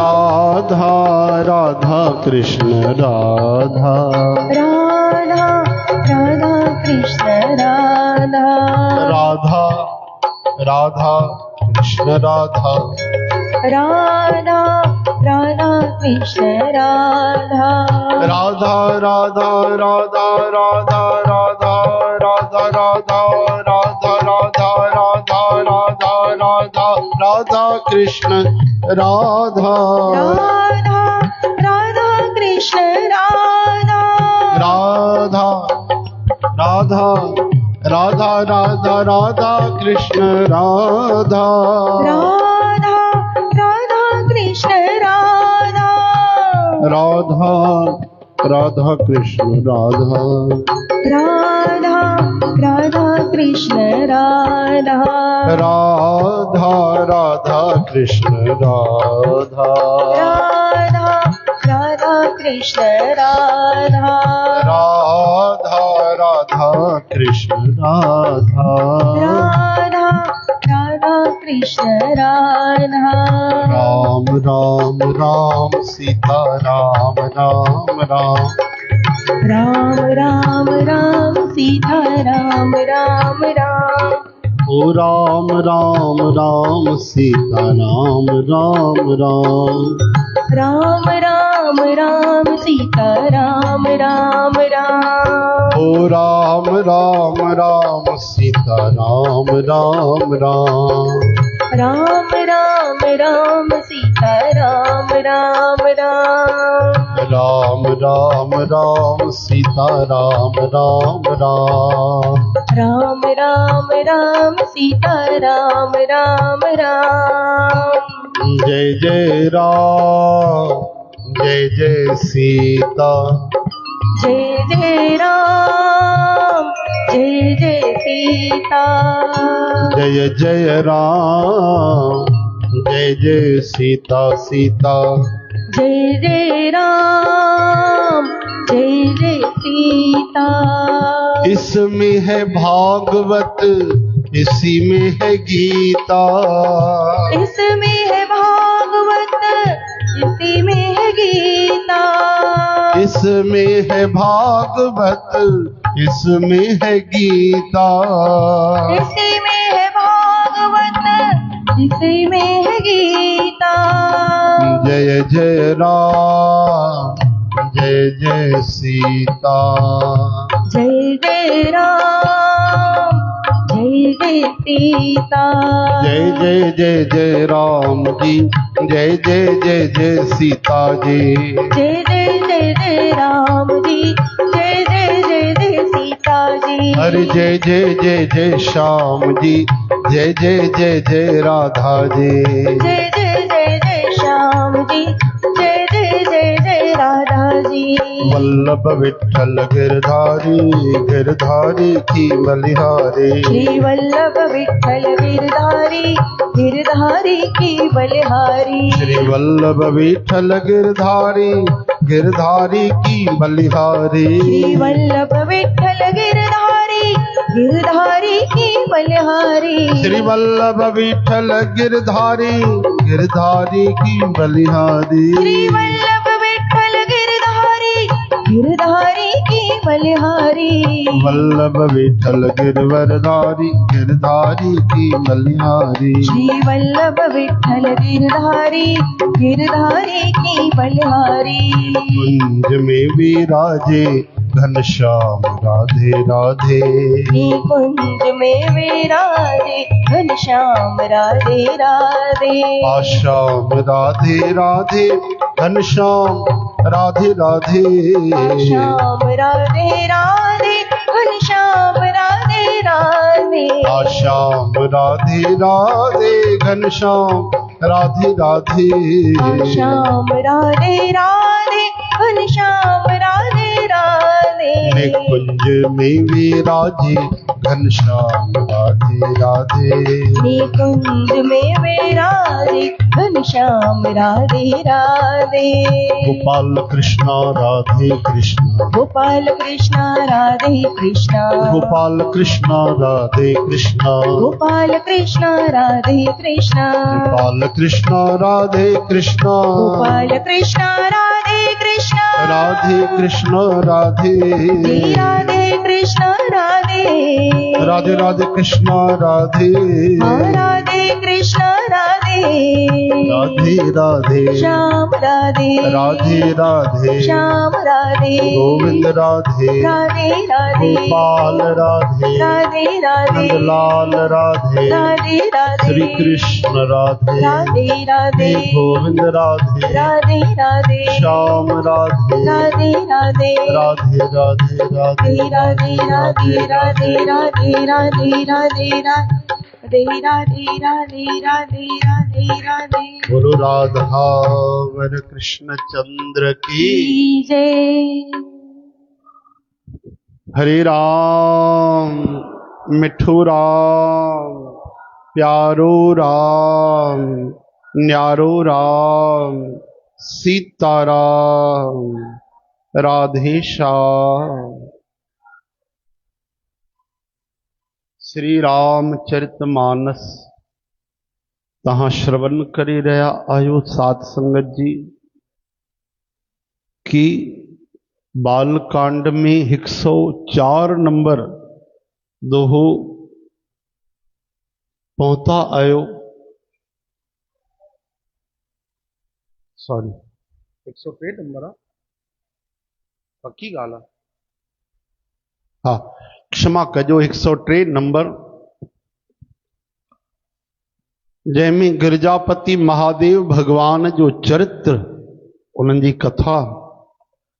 राधा राधा कृष्ण राधा, राधा राधा कृष्ण राधा, राधा राधा कृष्ण राधा, राधा राधा कृष्ण राधा, राधा राधा राधा राधा राधा राधा राधा राधा राधा राधा राधा राधा राधा कृष्ण राधा, राधा राधा कृष्ण राधा, राधा राधा राधा राधा राधा कृष्ण राधा, राधा राधा कृष्ण राधा, राधा राधा कृष्ण राधा, राधा राधा कृष्ण राधा, राधा राधा कृष्ण राधा, राधा राधा कृष्ण राधा, राधा राधा कृष्ण राधा, राधा राधा कृष्ण राधा, राम राम राम सीता राम राम राम, राम राम राम सीता राम राम राम, ओ राम राम राम सीता राम राम राम, राम राम राम सीता राम राम राम, ओ राम राम राम सीता राम राम राम, राम राम राम सीता राम राम राम, राम राम राम सीता राम राम राम, राम राम राम सीता राम राम राम, जय जय राम जय जय सीता, जय जय राम जय जय सीता, जय जय राम जय जय सीता सीता, जय जय राम जय जय सीता, इसमें है भागवत इसी में है गीता, इसमें है भागवत इसी में है गीता, इसमें है भागवत इसमें है गीता, इसी में है भागवत इसी में है गीता, जय जय राम जय जय सीता, जय जय राम जय जय सीता, जय जय जय जय राम जी, जय जय जय जय सीता जी, जय जय जय जय राम जी, जय जय जय जय सीता जी, हरे जय जय जय जय श्याम जी, जय जय जय जय राधा जी, जय जय जय जय श्याम जी, जय जय जय जय राधा जी, वल्लभ विठ्ठल गिरधारी गिरधारी की बलिहारी, श्री वल्लभ विठ्ठल गिरधारी गिरधारी की बलिहारी, श्री वल्लभ विठ्ठल गिरधारी गिरधारी की बलिहारी, श्री वल्लभ विठ्ठल गिरधारी गिरधारी की बलिहारी, श्री वल्लभ विठ्ठल गिरधारी गिरधारी की बलिहारी, श्री वल्लभ विठ्ठल गिरधारी गिरधारी की बलिहारी, वल्लभ विठ्ठल गिरवरधारी गिरधारी की बलिहारी, श्री वल्लभ विठ्ठल गिरधारी गिरधारी की बलिहारी, कुंज में विराजे घनश्याम राधे राधे, श्री कुंज में विराजे घनश्याम राधे राधे, आश्याम राधे राधे घनश्याम राधे राधे, श्याम राधे राधे घनश्याम राधे राधे, आश्याम राधे राधे घनश्याम राधे राधे, श्याम राधे राधे घनश्याम राधे राधे, निकुंज में विराजे घनश्याम राधे राधे। निकुंज में विराजे घनश्याम राधे राधे। गोपाल कृष्ण राधे कृष्ण, गोपाल कृष्ण राधे कृष्ण, गोपाल कृष्ण राधे कृष्ण, गोपाल कृष्ण राधे कृष्ण, गोपाल कृष्ण राधे कृष्ण, गोपाल कृष्ण राधे कृष्ण, राधे कृष्ण राधे राधे कृष्ण राधे, राधे राधे कृष्ण राधे, राधे कृष्ण राधे, राधे राधे श्याम राधे, राधे राधे श्याम राधे, गोविंद राधे राधे राधे, गोपाल राधे राधे राधे, नंदलाल राधे राधे राधे, श्री कृष्ण राधे राधे राधे, गोविंद राधे राधे राधे, श्याम राधे राधे राधे, राधे राधे राधे राधे राधे राधे राधे राधे राधे राधे राधे राधे राधे राधे राधे। गुरु राधा वर कृष्ण चंद्र की जय। हरे राम मिठू राम प्यारो राम न्यारो राम सीताराम राधे श्याम। श्री रामचरितमानस तहां श्रवण करी रहा आयो सात संगत जी की बालकांड में 104 नंबर दोहो पहुंचा आयो, सॉरी 103 नंबर पक्की गाल हाँ क्षमा कजो 103 नंबर जैमें गिरजापति महादेव भगवान जो चरित्र उन्हनि जी कथा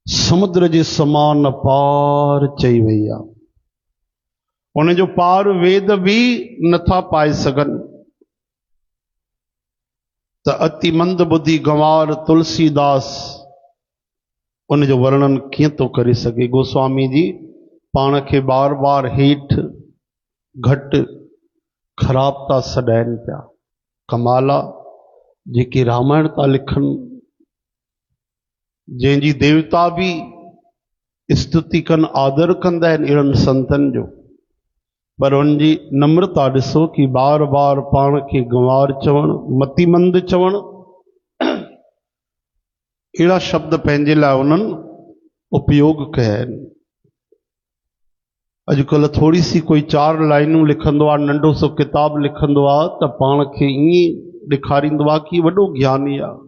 समुद्र जे समान पार चई वई आहे। उन जो पार वेद भी नथा पाए सघनि त अति मंद बुद्धि गंवार तुलसीदास उन जो वर्णन कीअं थो करे सघे। गोस्वामी जी पाण खे बार बार हेठि घटि ख़राब था सॾाइनि पिया। कमाला जेके रामायण था लिखनि जंहिंजी देवता भी स्तुति कनि आदर कंदा आहिनि अहिड़नि संतनि जो, पर उनजी नम्रता ॾिसो कि बार बार पाण खे गंवार चवणु मतिमंद चवणु अहिड़ा शब्द पंहिंजे लाइ उन्हनि उपयोग कया आहिनि। अॼुकल्ह थोरी सी कोई 4 लाइनूं लिखंदो आहे, नंढो सो किताब लिखंदो आहे त पाण खे ईअं ॾेखारींदो आहे कि वॾो ज्ञानी आहे।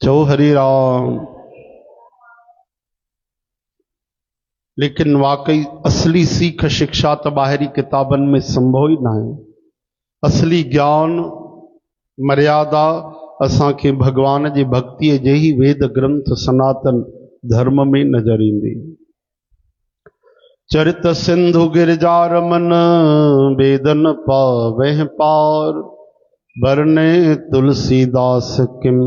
चओ हरे राम। लेकिन वाकई असली सीख शिक्षा त ॿाहिरी किताबनि में संभव ई न आहे। असली ज्ञान मर्यादा असांखे भगवान जी भक्तिअ जे ई वेद ग्रंथ सनातन धर्म में नज़र ईंदी। चरित सिंधु गिरजा रमन वेदन पावह पार बरने तुलसीदास किम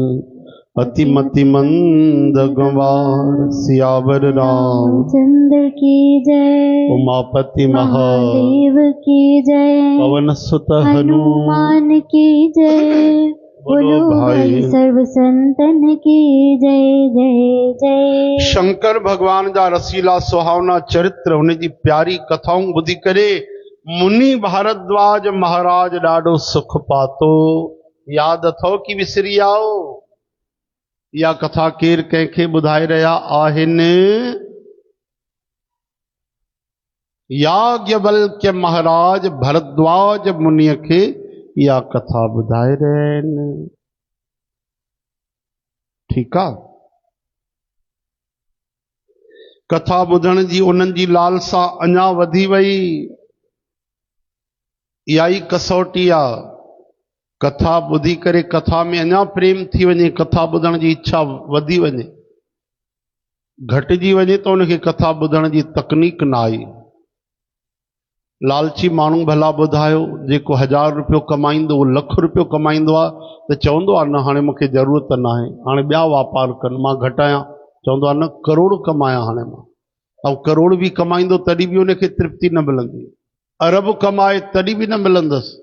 अति मति मंद गंवार। सियावर रामचंद्र की जय, उमापति महादेव की जय, पवन सुत हनुमान की जय, बोलो भाई सर्व संतन की जय जय जय। शंकर भगवान जा रसीला सुहावना चरित्र उन जी प्यारी कथाऊं ॿुधी करे मुनि भारद्वाज महाराज ॾाढो सुख पातो। याद अथव कि विसरी आओ? या कथा केर कंहिंखे ॿुधाए रहिया आहिनि? याज्ञवल्क्य महाराज भरद्वाज मुनिअ खे इहा कथा ॿुधाए रहिया आहिनि। ठीकु आहे। कथा ॿुधण जी उन्हनि जी लालसा अञा वधी वई। इहा ई कसौटी आहे। कथा ॿुधी करे कथा में अञा प्रेम थी वञे, कथा ॿुधण जी इच्छा वधी वञे, घटिजी वञे त उनखे कथा ॿुधण जी तकनीक न आई। लालची माण्हू भला ॿुधायो, जेको 1000 रुपयो कमाईंदो उहो लाख रुपयो कमाईंदो आहे त चवंदो आहे न हाणे मूंखे ज़रूरत न आहे, हाणे ॿिया वापार कनि, मां घटायां। चवंदो आहे न करोड़ कमाया हाणे मां। ऐं करोड़ भी कमाईंदो तॾहिं बि उनखे तृप्ति न मिलंदी, अरब कमाए तॾहिं बि न मिलंदसि।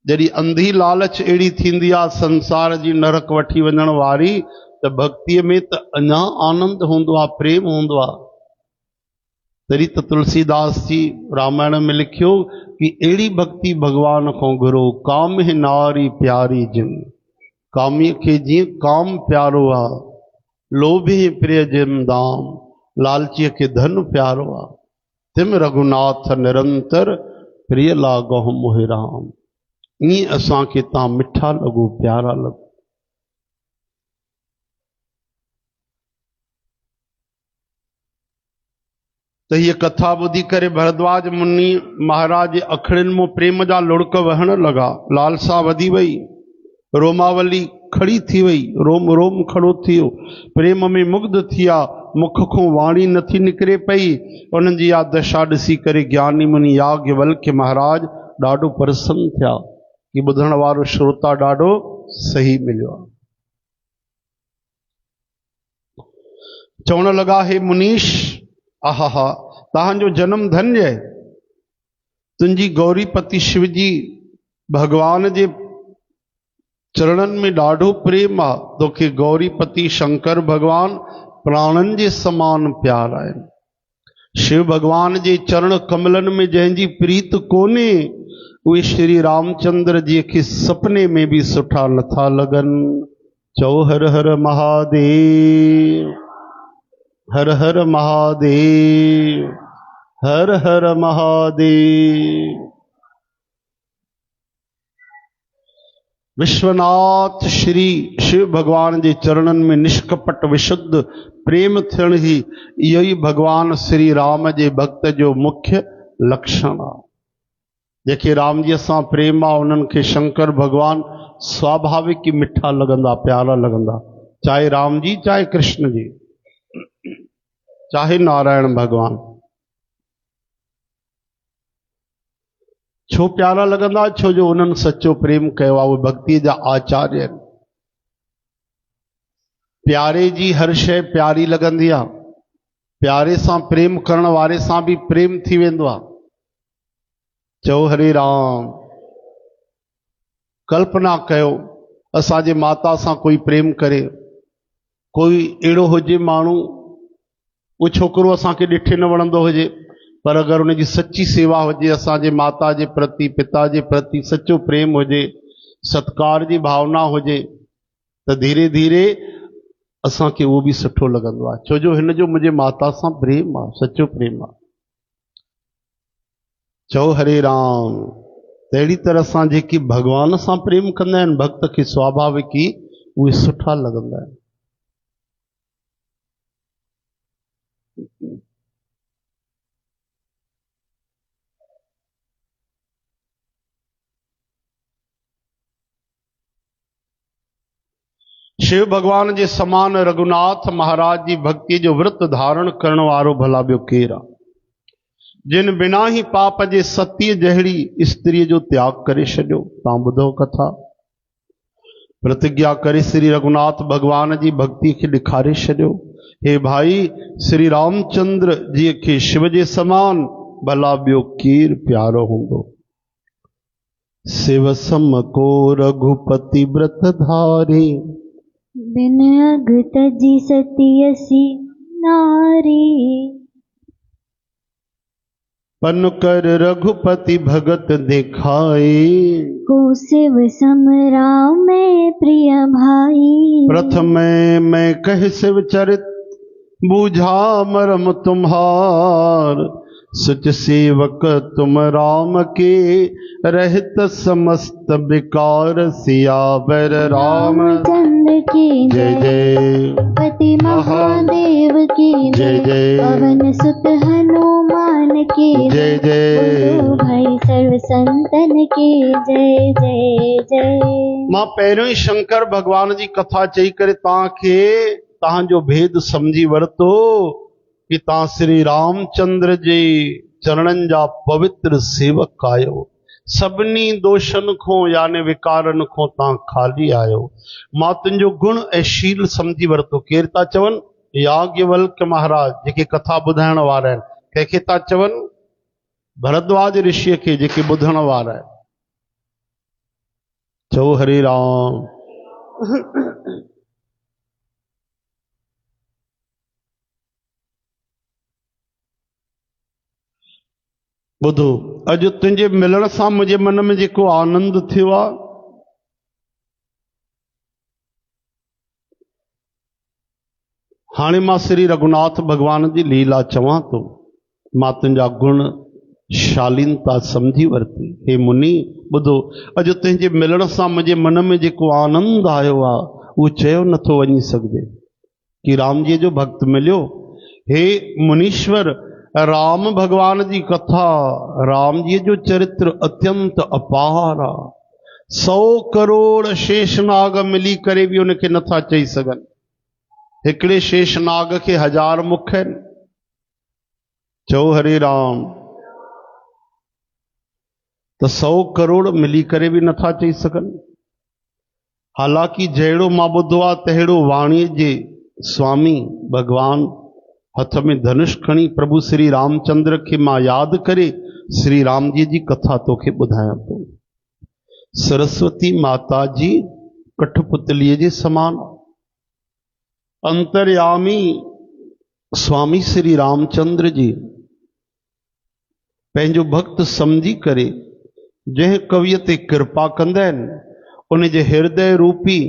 जॾहिं अंधी लालच अहिड़ी थींदी आहे संसार जी नरक वठी वञण वारी, त भक्तीअ में त अञा आनंद हूंदो आहे, प्रेम हूंदो आहे। तॾहिं त तुलसीदास जी रामायण में लिखियो कि अहिड़ी भक्ति भगवान खां घुरो, काम है नारी प्यारी जिन। कामीअ खे जीअं काम प्यारो आहे, लोभे प्रिय जिम दाम, लालचीअ खे धन प्यारो आहे। तिम रघुनाथ निरंतर प्रिय लागहु मोहि राम। ईअं असांखे तव्हां मिठा लॻो, प्यारा लॻो। त हीअ कथा ॿुधी करे भरद्वाज मुनि महाराज अखड़ियुनि मां प्रेम जा लुड़क वहण लॻा। लालसा वधी वई, रोमावली खड़ी थी वई, रोम रोम खड़ो थी वियो, प्रेम में मुग्ध थिया, मुख खां वाणी नथी निकिरे पई। उन्हनि जी इहा दशा ॾिसी करे ज्ञानी मुनि याज्ञवल्क्य महाराज ॾाढो प्रसन्न थिया कि ॿुधण वारो श्रोता ॾाढो सही मिलियो आहे। चवण लॻा, हे मुनीश, आहा तव्हांजो जन्म धन्य है। तुंहिंजी गौरीपति शिव जी भगवान जे चरणनि में ॾाढो प्रेम आहे। तोखे गौरीपति शंकर भगवान प्राणनि जे समान प्यार आहिनि। शिव भगवान जे चरण कमलनि में जंहिंजी प्रीत कोन्हे, उहे श्री रामचंद्र जी खे सपने में भी सुठा नथा लॻनि। चओ हर हर महादेव, हर हर महादेव, हर हर महादेव। विश्वनाथ श्री शिव भगवान जे चरणनि में निष्कपट विशुद्ध प्रेम थियण ही इहो ई भगवान श्री राम जे भक्त जो मुख्य लक्षण आहे। जेके राम जी सां प्रेम आहे, उन्हनि खे शंकर भगवान स्वाभाविक ई मिठा लॻंदा, प्यारा लॻंदा। चाहे राम जी, चाहे कृष्ण जी, चाहे नारायण भगवान। छो प्यारा लॻंदा? छो जो उन्हनि सच्चो प्रेम कयो आहे, उहे भक्ति जा आचार्य आहिनि। प्यारे जी हर शइ प्यारी लॻंदी आहे। प्यारे सां प्रेम करण वारे सां भी प्रेम थी वेंदो आहे। चओ हरे राम। कल्पना कयो, असांजे माता सां कोई प्रेम करे, कोई अहिड़ो हुजे माण्हू, वो छोकरो असांखे ॾिठे न वणंदो हुजे, पर अगर उनजी सच्ची सेवा हुजे, असांजे माता जे प्रति, पिता जे प्रति सच्चो प्रेम हुजे, सत्कार जी भावना हुजे, त धीरे धीरे असांखे उहो भी सुठो लॻंदो आहे। छो जो हिन जो मुंहिंजे माता सां प्रेम आहे, सच्चो प्रेम आहे। चओ हरे राम। त अहिड़ी तरह सां जेके भगवान सां प्रेम कंदा आहिनि, भक्त खे स्वाभाविक ई उहे सुठा लॻंदा आहिनि। शिव भगवान जे समान रघुनाथ महाराज जी भक्ति जो व्रत धारण करण वारो भला ॿियो केरु आहे? जिन बिना ही पाप जे सतीअ जहिड़ी स्त्रीअ जो त्याग करे छॾियो। तव्हां ॿुधो कथा, प्रतिज्ञा करे श्री रघुनाथ भगवान जी भक्ति खे ॾेखारे छॾियो। हे भाई, श्री रामचंद्र जी खे शिव जे समान भला ॿियो केरु प्यारो हूंदो? शिव सम को रघुपति व्रत धारे, बिन अग तजी सतियसी नारी। पन कर रघुपति भगत दिखाए, को शिव सम राम में प्रिय भाई। प्रथम मैं कह शिव चरित, बूझा मरम तुम्हार। सच सेवक तुम राम के, रहत समस्त विकार। सियावर रामचंद्र की जय जय, पति महादेव की जय जय, पवन सुत हनुमान की जय जय, बोलो भाई सर्व संतन की जय जय जय। मां पहिरियों ई शंकर भगवान जी कथा चई करे तव्हांजो भेद समझी वरतो कि तव्हां श्री रामचंद्र जे चरणनि जा पवित्र सेवक आहियो। सभिनी दोषनि खां यानी विकारनि खां तव्हां खाली आहियो। मां तुंहिंजो गुण ऐं शील समझी वरतो। केरु था चवनि? याज्ञवल्क्य महाराज जेके कथा ॿुधाइण वारा आहिनि, कंहिंखे था चवनि भरद्वाज ऋषिअ खे जेके ॿुधण वारा आहिनि। चओ हरे राम। ॿुधो, अॼु तुंहिंजे मिलण सां मुंहिंजे मन में जेको आनंद थियो आहे, हाणे मां श्री रघुनाथ भगवान जी लीला चवां थो। मां तुंहिंजा गुण शालीनता समझी वरती। हे मुनि ॿुधो, अॼु तुंहिंजे मिलण सां मुंहिंजे मन में जेको आनंद आयो आहे उहो चयो नथो वञी सघिजे कि राम जी जो भक्त मिलियो। हे मुनीश्वर, राम भगवान जी कथा, राम जी जो चरित्र अत्यंत अपार आहे। 100 करोड़ शेषनाग मिली करे बि उनखे नथा चई सघनि। हिकिड़े शेषनाग खे 1000 मुख आहिनि। चओ हरे राम। तो 100 करोड़ मिली करे भी नथा चई सघनि। हालांकि जहिड़ो मां ॿुधो आहे तहिड़ो वाणीअ जे स्वामी भगवान हथ में धनुष खणी प्रभु श्री रामचंद्र के मां याद करे श्री राम जी कथा तोखे ॿुधायां थो। सरस्वती माता जी कठपुतलीअ जे समान, अंतर्यामी स्वामी श्री रामचंद्र जी पंहिंजो भक्त समझी करे जंहिं कविअ ते कृपा कंदा आहिनि उन जे हृदय रूपी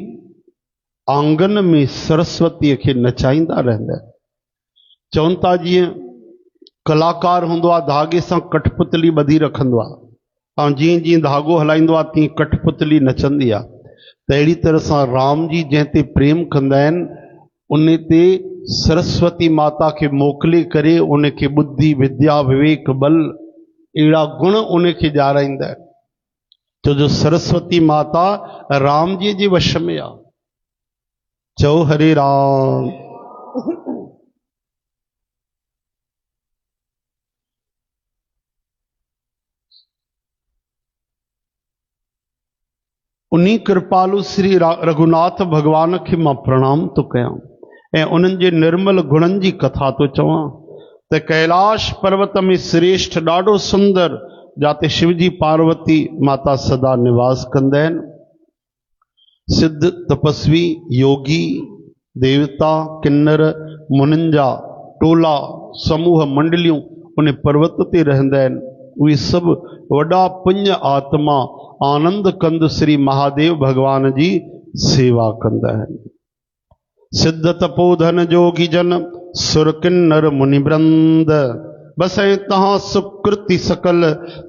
आंगन में सरस्वतीअ खे नचाईंदा रहंदा आहिनि। चवनि था जीअं कलाकार हूंदो आहे धागे सां कठपुतली ॿधी रखंदो आहे ऐं जीअं जीअं धागो हलाईंदो आहे तीअं कठपुतली नचंदी आहे, त अहिड़ी तरह सां राम जी जंहिं ते प्रेम कंदा आहिनि उन ते सरस्वती माता के मोकिले करे उन खे बुद्धि विद्या विवेक बल अहिड़ा गुण उन खे ॼाणाईंदा आहिनि। छो जो सरस्वती माता राम जी जे वश में आहे। चओ हरे राम। उन्हीं कृपालु श्री रघुनाथ भगवान के मां प्रणाम तो कयां ऐं उन्हनि जे निर्मल गुणनि जी कथा तो चवां त कैलाश पर्वत में श्रेष्ठ ॾाढो सुंदर जाते शिवजी पार्वती माता सदा निवास कंदा आहिनि। सिद्ध तपस्वी योगी देवता किन्नर मुनिन जा टोला समूह मंडलियूं उन पर्वत ते रहंदा आहिनि। उहे सभु वॾा पुण्य आत्मा आनंद कंद श्री महादेव भगवान जी सेवा कंदा आहिनि। सिद्ध तपोधन जोगी जन सुर किन्नर मुनि वृंद बसै तहां सुकृति सकल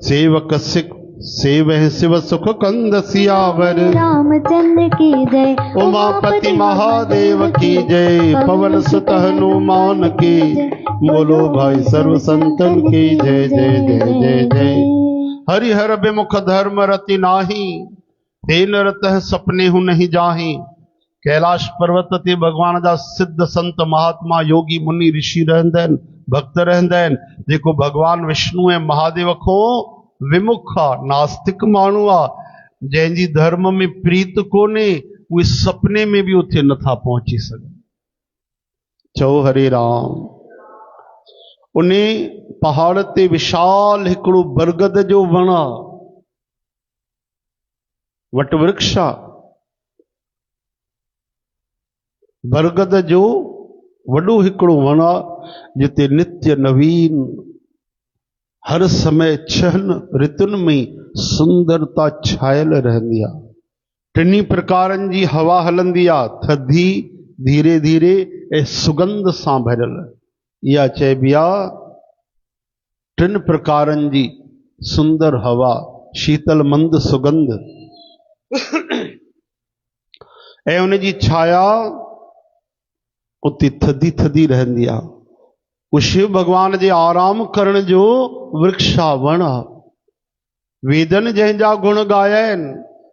सेवक सिख सेवह शिव सुख कंद सियावर। रामचंद्र की जय, उमापति महादेव की जय, पवन सुत हनुमान की बोलो भाई सर्व संतन की जय जय जय जय जय। हरिहर विमुख धर्म रति नाही, तेन रतः सपने हु नहीं जाही। कैलाश पर्वत ते भगवान जा सिद्ध संत महात्मा योगी मुनि ऋषि रहंदा आहिनि, भक्त रहंदा आहिनि। जेको भगवान विष्णु ऐं महादेव खो विमुख आहे, नास्तिक माण्हू आहे, जंहिंजी धर्म में प्रीत कोन्हे, उहे सपने में भी उथे नथा पहुची सघनि। चओ हरे राम। उन पहाड़ ते विशाल हिकिड़ो बरगद जो वण आहे, वट वृक्ष आहे। बरगद जो वॾो हिकिड़ो वण आहे जिते नित्य नवीन हर समय 6 ऋतुनि में सुंदरता छायल रहंदी आहे। 3 प्रकारनि जी हवा हलंदी आहे, थधी धीरे धीरे ऐं सुगंध सां भरियल। इहा चइबी आहे 3 प्रकारनि जी सुंदर हवा, शीतल मंद सुगंध ऐं उन जी छाया उते थधी थधी रहंदी आहे। उहो शिव भगवान जे आराम करण जो वृक्ष आहे, वण आहे। वेदन जंहिंजा गुण ॻाया आहिनि।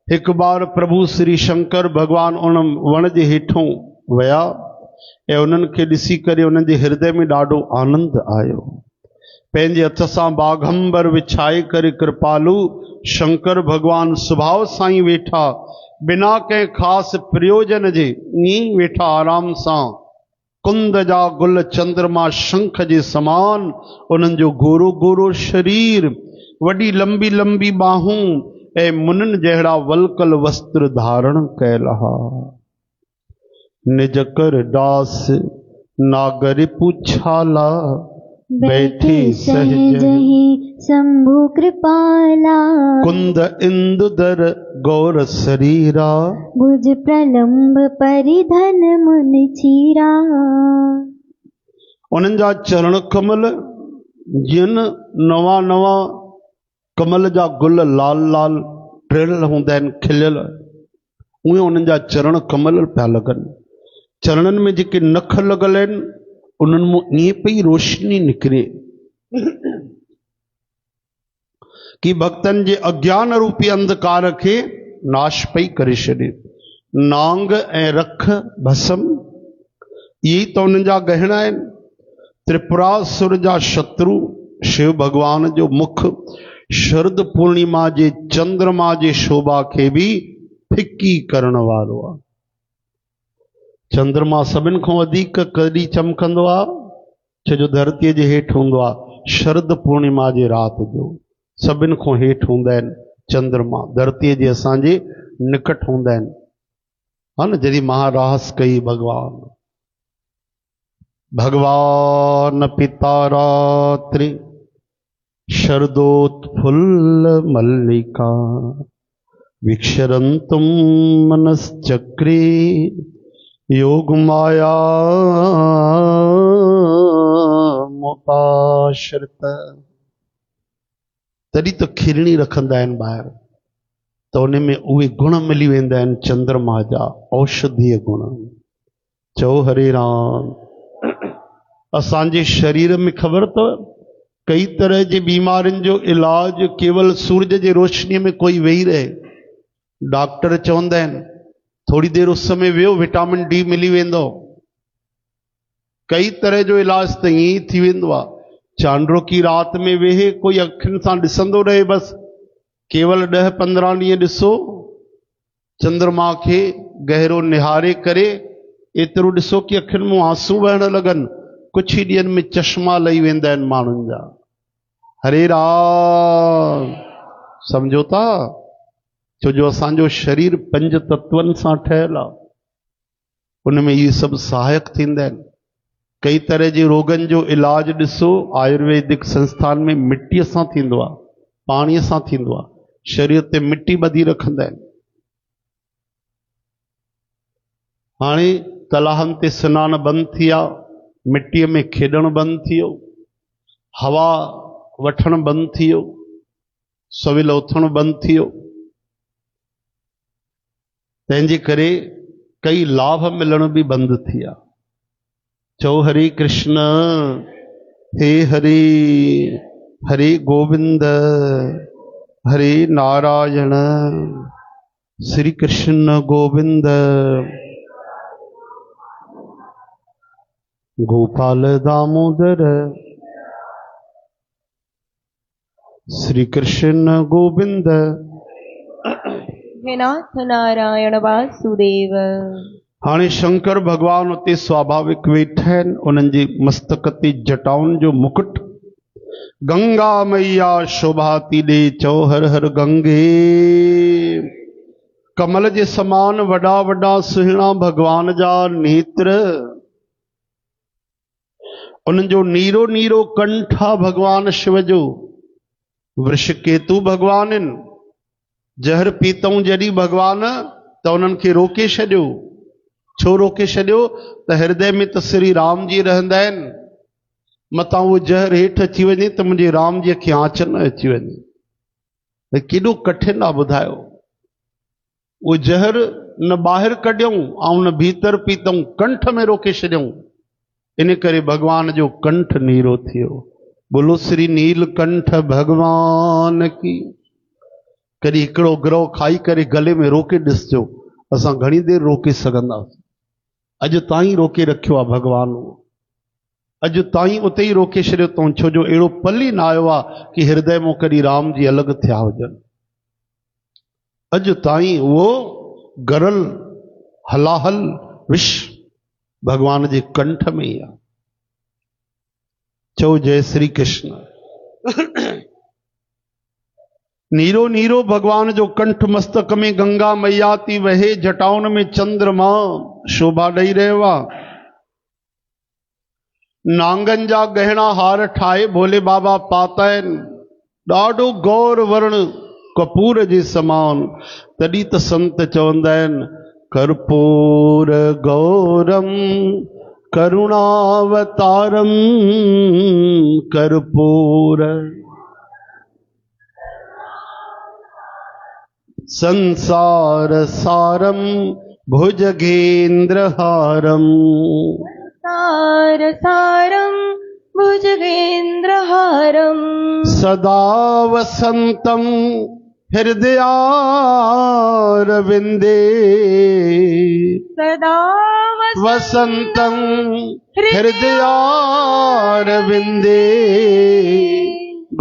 हिकु बार प्रभु श्री शंकर भगवान उन वण जे हेठों विया ऐं उन्हनि खे ॾिसी करे उन्हनि जे हृदय में ॾाढो आनंद आयो। पंहिंजे हथ सां बाघंबर विछाए करे कृपालु शंकर भगवान स्वभाव सां ई वेठा, बिना कंहिं ख़ासि प्रयोजन जे ईअं वेठा आराम सां कुंद जा गुल चंद्रमा शंख जे समान, उन्हनि जो गोरो गोरो शरीर, वॾी लंबी लंबी बाहूं ऐं मुननि जहिड़ा वलकल वस्त्र धारण कयल हा। निज कर दास नागर पूछाला, बैठे सहज ही शंभु कृपाला। कुंद इंदुदर गौर शरीरा, भुज प्रलंब परिधन मुन चीरा। उन्हनि जा चरण कमल जिन नवा नवा कमल जा गुल लाल लाल टिड़ियल हूंदा आहिनि, खिलियल, उहे उन्हनि जा चरण कमल पिया लॻनि। चरणनि में जेके नख लॻल आहिनि उन्हनि मां ईअं पई रोशनी निकिरे कि भक्तनि जे अज्ञान रूपी अंधकार खे नाश पई करे छॾे। नांग ऐं रख भस्म इहे त उन्हनि जा गहना आहिनि। त्रिपुरासुर जा शत्रु शिव भगवान जो मुख शरद पूर्णिमा जे चंद्रमा जे शोभा खे बि फिकी करण वारो आहे। चंद्रमा सभिनि खां वधीक कॾहिं चमकंदो आहे, छो जो धरतीअ जे हेठि हूंदो आहे। शरद पूर्णिमा जे राति जो सभिनि खां हेठि हूंदा आहिनि चंद्रमा, धरतीअ जे असांजे निकट हूंदा आहिनि, हा न। जॾहिं महारास कई भगवान पिता रात्रि शरदोत्फुल्ल मल्लिका, विक्षरन्तुम मनश्चक्रे योग माया मोताश्रित। तॾहिं त खिरणी रखंदा आहिनि ॿाहिरि, त उन में उहे गुण मिली वेंदा आहिनि चंद्रमा जा, औषधीय गुण। चओ हरे राम। असांजे शरीर में ख़बर अथव कई तरह जी बीमारियुनि जो इलाज केवल सूरज जे रोशनीअ में कोई वेही रहे। डॉक्टर चवंदा आहिनि थोड़ी देर उस में वियो, विटामिन डी मिली वेंदो। कई तरह जो इलाज त ईअं ई थी वेंदो आहे। चांड्रो की रात में वेहे कोई अखियुनि सां ॾिसंदो रहे, बस केवल 10-15 ॾींहं ॾिसो चंद्रमा खे गहरो निहारे करे, एतिरो ॾिसो कि अखियुनि मां आंसू वहण लॻनि। कुछ ही ॾींहंनि में चश्मा लही वेंदा आहिनि माण्हुनि जा। हरे राम। सम्झो था, छो जो असांजो शरीर 5 तत्वनि सां ठहियल आहे, उन में इहे सभु सहायक थींदा आहिनि। कई तरह जे रोगनि जो इलाज ॾिसो आयुर्वेदिक संस्थान में मिटीअ सां थींदो आहे, पाणीअ सां थींदो आहे। शरीर ते मिटी ॿधी रखंदा आहिनि। हाणे तलाहनि ते सनान बंदि थी विया, मिटीअ में खेॾणु बंदि थी वियो, हवा वठणु बंदि थी वियो, सवेल उथणु बंदि थी वियो। तंहिंजे करे कई लाभ मिलण बि बंदि थी विया। चओ हरे कृष्ण। हे हरे हरे गोविंद हरे नारायण। श्री कृष्ण गोविंद गोपाल दामोदर। श्री कृष्ण गोविंद हे नाथ नारायण वासुदेव। हाणे शंकर भगवान उते स्वाभाविक वेठा आहिनि। उन्हनि जे मस्तक ते जटाउनि जो मुकुट। गंगा मैया शोभा थी ॾे, चओ हर हर गंगे। कमल जे समान वॾा वॾा सुहिणा भगवान जा नेत्र, उन्हनि जो नीरो नीरो कंठ आहे भगवान शिव जो। वृषकेतु भगवान आहिनि। जहर पीतऊं जॾहिं भगवान त उन्हनि खे रोके छॾियो। छो रोके छॾियो? त हृदय में त श्री राम जी रहंदा आहिनि, मतां उहो जहर हेठि अची वञे त मुंहिंजे राम जी खे आंच न अची वञे। केॾो कठिन आहे ॿुधायो। उहो जहर न ॿाहिरि कढियऊं ऐं न भीतर पीतऊं, कंठ में रोके छॾियऊं। इन करे भगवान जो कंठ नीरो थियो। बोलो श्री नीलकंठ भगवान की। कॾहिं हिकिड़ो गिरह खाई करे गले में रोके ॾिसजो, असां घणी देरि रोके सघंदासीं। अॼु ताईं रोके रखियो आहे भगवान। अॼु ताईं उते ई रोके छॾियो अथऊं, छो जो अहिड़ो पल ई न आयो आहे कि हृदय मां कॾहिं राम जी अलॻि थिया हुजनि। अॼु ताईं उहो गरल हलाहल विष भगवान जे कंठ में ही आहे। चओ जय श्री कृष्ण। नीरो नीरो भगवान जो कंठ, मस्तक में गंगा मैया थी वहे, जटाउन में चंद्रमा शोभा ॾेई रहियो आहे। नांगन जा गहना हार ठाहे भोले बाबा पाता आहिनि, ॾाढो गौर वर्ण कपूर जे समान। तॾहिं त संत चवंदा आहिनि कर्पूर गौरम करुणावतारम कर्पूर संसार सारम भुजगेंद्रहारम सार सारम भुजगेंद्रहारम सदा वसंतम हृदयारविंदे सदा वसंतम हृदयारविंदे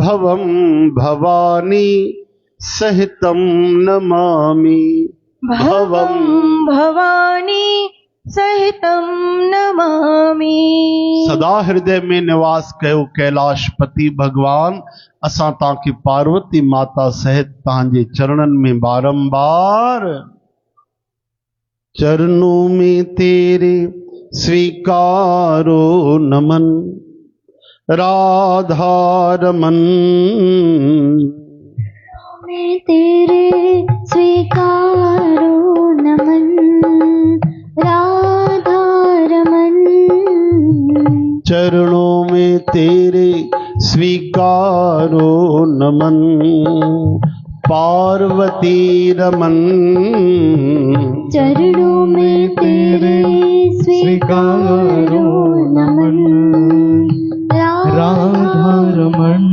भवम भवानी सहितम नमामि भवम भवानी सहितम नमामि। सदा हृदय में निवास कयो कैलाशपति भगवान। असां तांखे पार्वती माता सहित तहांजे चरणन में बारंबार चरणों में तेरे स्वीकारो नमन राधारमन में तेरे स्वीकारो नमन राधारमन चरणों में तेरे स्वीकारो नमन पार्वती रमन चरणों में तेरे स्वीकारो नमन राधारमन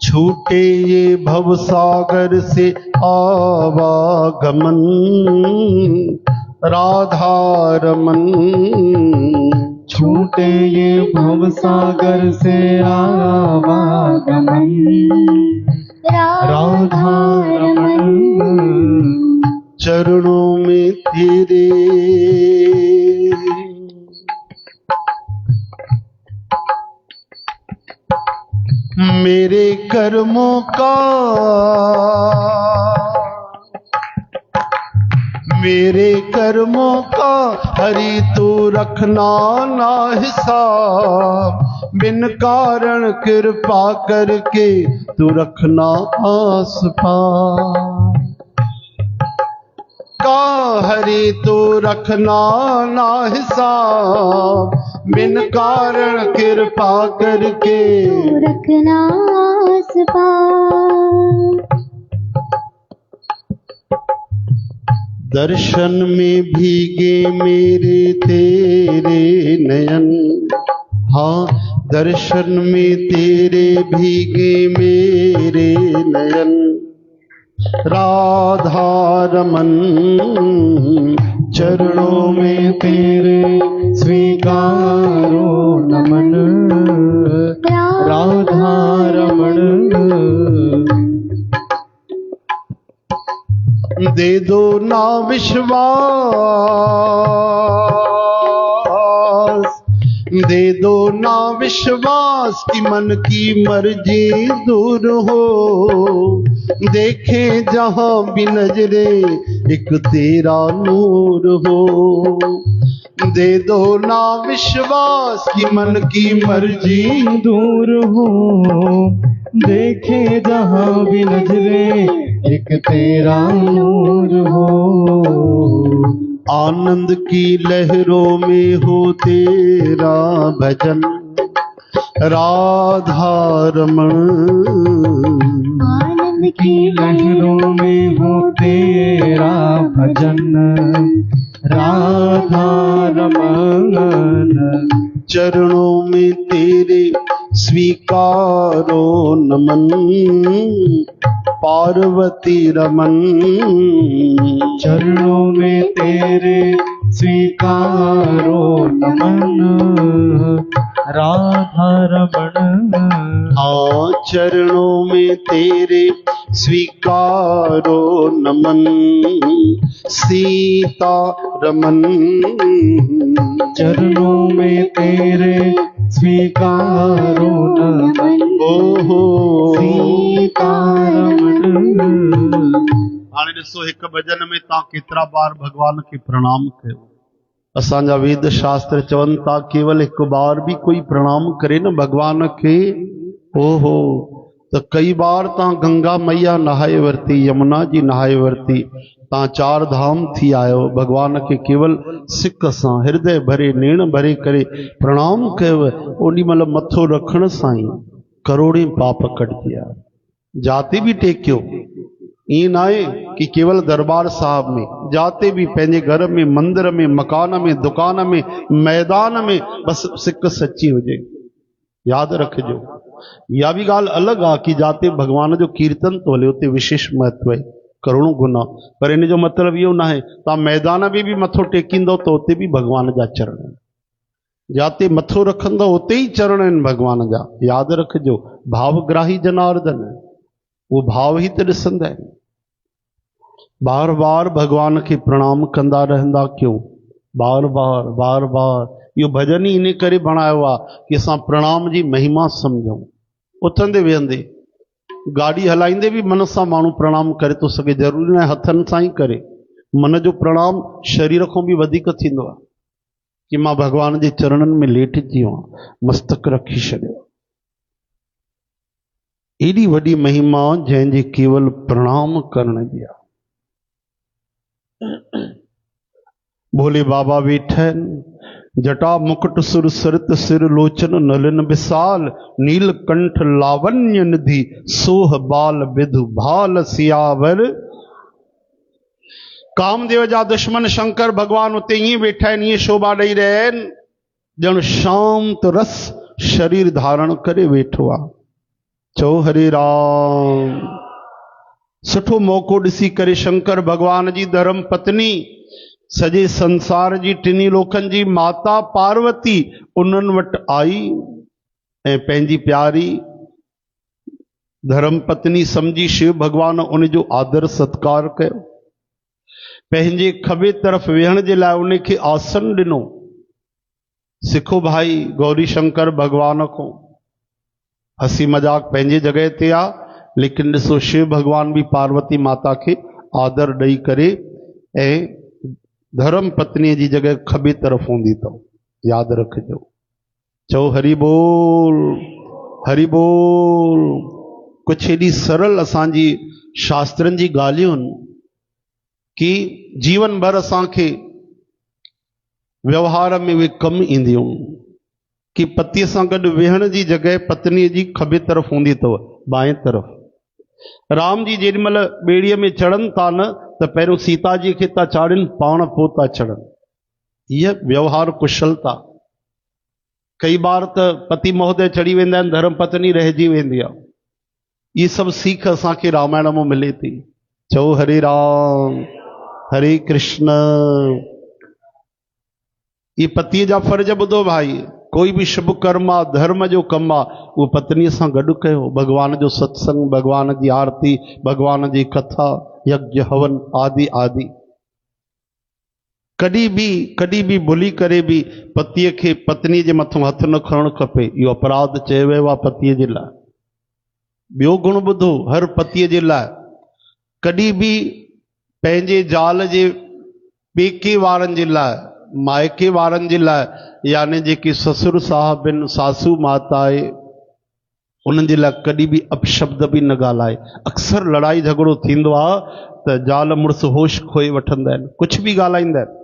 छूटे ये भवसागर से आवागमन राधारमन छूटे ये भवसागर से आवागमन राधारमन चरणों में तेरे मेरे कर्मों का हरि तू रखना ना हिसाब बिन कारण कृपा करके तू रखना आस पास का हरि तू रखना ना हिसाब बिन कारण कृपा करके रखना आस पास दर्शन में भीगे मेरे तेरे नयन हाँ दर्शन में तेरे भीगे मेरे नयन राधारमन चरणों में तेरे स्वीकारो नमन राधारमन दे दो ना विश्वास दे दो ना विश्वास कि मन की मर्जी दूर हो देखे जहां भी नजरे एक तेरा नूर हो दे दो ना विश्वास कि मन की मर्जी दूर हो देखे जहां भी नजरे एक तेरा नूर हो आनंद की लहरों में हो तेरा भजन राधारमन आनंद की लहरों में हो तेरा भजन राधारमन चरणों में तेरे स्वीकारो नमन पार्वती रमन। चरणों में तेरे स्वीकारो नमन, राधा रमण। हाँ चरणों में तेरे स्वीकारो नमन, सीता रमन। चरणों में तेरे स्वीकारो नमन, ओहो सीता रमण। हाणे ॾिसो हिक भजन में तव्हां केतिरा बार भगवान खे प्रणाम कयो। असांजा वेद शास्त्र चवनि था केवल हिक बार भी कोई प्रणाम करे न भगवान खे, ओहो तो कई बार तव्हां गंगा मैया नहाए वरती, यमुना जी नहाए वरती, तव्हां 4 धाम थी आयो, भगवान खे केवल सिक सां हृदय भरे नेण भरे करे प्रणाम कयो, ओॾी महिल मथो रखण सां ई करोड़े पाप कटजी विया। जाते भी टेकियो, ईअं न आहे कि केवल दरबार साहब में, जाते भी पंहिंजे घर में, मंदिर में, मकान में, दुकान में, मैदान में, बस सिक सच्ची हुजे। याद रखिजो, या भी ॻाल्हि अलॻि आहे कि जाते भगवान जो कीर्तन तो हले उते विशेष महत्व है, करोड़ों गुना, पर इन जो मतलब इहो न आहे तव्हां मैदान में भी मथो टेकींदो तो उते भी भगवान जा चरण आहिनि, जाते मथो रखंदो उते ही चरण आहिनि भगवान जा। याद रखिजो, भावग्राही जनार्दन, वो भाव ही तो ॾिसंदा आहिनि। बार बार भगवान के प्रणाम कंदा रहंदा क्यों? बार बार बार बार। यो भजन ही इन करे बणायो आहे कि असां प्रणाम जी महिमा समझूं। उथंदे वेहंदे, गाड़ी हलाईंदे भी मन सां माण्हू प्रणाम करे तो सघे, ज़रूरी न हथनि सां ही करे। मन जो प्रणाम शरीर खां भी वधीक थींदो आहे कि मां भगवान जे चरणनि में लेटिजी वञा, मस्तक रखी छॾियो। एडी वॾी महिमा जंहिंजे केवल प्रणाम करण जी आहे। भोले बाबा वेठा आहिनि, जटा मुकुट सुर सरित सिर लोचन नलिन विशाल, नीलकंठ लावण्य निधि सोह बाल विधु भाल सियावर। कामदेव जा दुश्मन शंकर भगवान उते ईअं वेठा आहिनि, ईअं शोभा ॾेई रहिया आहिनि ॼण शांत रस शरीर धारण करे वेठो आहे। चओ हरे राम। सुठो मौक़ो ॾिसी करे शंकर भगवान जी धर्म पत्नी, सॼे संसार जी टिनी लोकनि जी माता पार्वती उन्हनि वटि आई ऐं पंहिंजी प्यारी धर्म पत्नी समझी शिव भगवान उन जो आदर सत्कार कयो। पंहिंजे खबे तरफ़ वेहण जे लाइ उनखे आसन ॾिनो। सिखो भाई गौरी शंकर भगवान को, हंसी मजाक पंहिंजे जॻह ते आहे, लेकिन ॾिसो शिव भगवान भी पार्वती माता के आदर ॾेई करे ऐं धर्म पत्नी जी जगह खबे तरफ हूंदी अथव। याद रखिजो। चओ हरि बोल, हरि बोल। कुछ एडी सरल असांजी शास्त्रनि जी ॻाल्हियूं कि जीवन भर असांखे व्यवहार में वे कम ईंदियूं कि पतीअ सां गॾु वेहण जी जगह पत्नी जी खबे तरफ हूंदी अथव, बाएं तरफ। राम जी जेॾीमहिल ॿेड़ीअ में चढ़नि था न त पहिरियों सीता जी खे था चाढ़नि, पाण पोइ था चढ़नि। हीअ व्यवहार कुशलता। कई बार त पति महोदय चढ़ी वेंदा आहिनि, धर्म पत्नी रहिजी वेंदी आहे। ये सभु सीख असांखे रामायण में मिले थी। चओ हरे राम, हरे कृष्ण। ये पतीअ जा फर्ज ॿुधो भाई। कोई भी शुभ कर्म आहे, धर्म जो कम आहे, उहो पत्नीअ सां गॾु कयो। भगवान जो सत्संग, भगवान जी आरती, भगवान जी कथा, यज्ञ हवन आदि आदि। कॾहिं भी भुली करे भी पतीअ खे पत्नी जे मथां हथ न खणणु खपे। इहो अपराध चयो वियो आहे पतीअ जे लाइ। ॿियो गुण ॿुधो हर पतीअ जे लाइ, कॾहिं भी पंहिंजे ज़ाल जे पेके वारनि जे लाइ, मायके वारनि जे लाइ, यानी जेके ससुर साहब आहिनि, सासू माता आहे, उन्हनि जे लाइ कॾहिं भी अपशब्द भी न ॻाल्हाए। अक्सर लड़ाई झगड़ो थींदो आहे त ज़ाल मुड़ुस होश खोए वठंदा आहिनि, कुछ भी ॻाल्हाईंदा आहिनि।